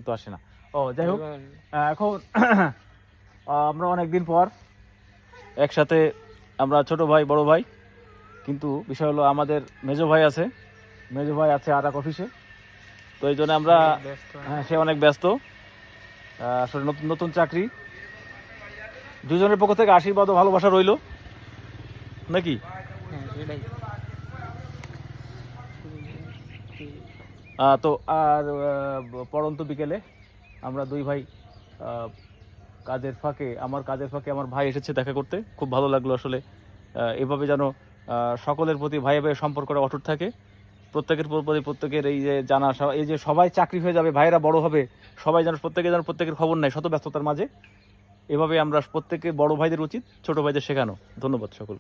তো আসে না। ও যাই হোক, এখন আমরা অনেকদিন পর একসাথে, আমরা ছোট ভাই বড় ভাই, কিন্তু বিষয় হলো আমাদের মেজো ভাই আছে, মেজো ভাই আছে আর এক অফিসে। তো এই জন্য আমরা, হ্যাঁ সে অনেক ব্যস্ত, আসলে নতুন নতুন চাকরি। দুজনের পক্ষ থেকে আশীর্বাদ ও ভালোবাসা রইলো নাকি। তো আর পড়ন্ত বিকেলে আমরা দুই ভাই কাজের ফাঁকে, আমার কাজের ফাঁকে আমার ভাই এসেছে দেখা করতে, খুব ভালো লাগলো আসলে। এভাবে যেন সকলের প্রতি ভাই ভাই সম্পর্কটা অটুট থাকে, প্রত্যেকের প্রতি প্রত্যেকের এই যে জানা, এই যে সবাই চাকরি হয়ে যাবে, ভাইয়েরা বড় হবে, সবাই যেন প্রত্যেকে যেন প্রত্যেকের খবর নেয় শত ব্যস্ততার মাঝে। এভাবে আমরা প্রত্যেকে বড় ভাইদের উচিত ছোট ভাইদের শেখানো। ধন্যবাদ সকল।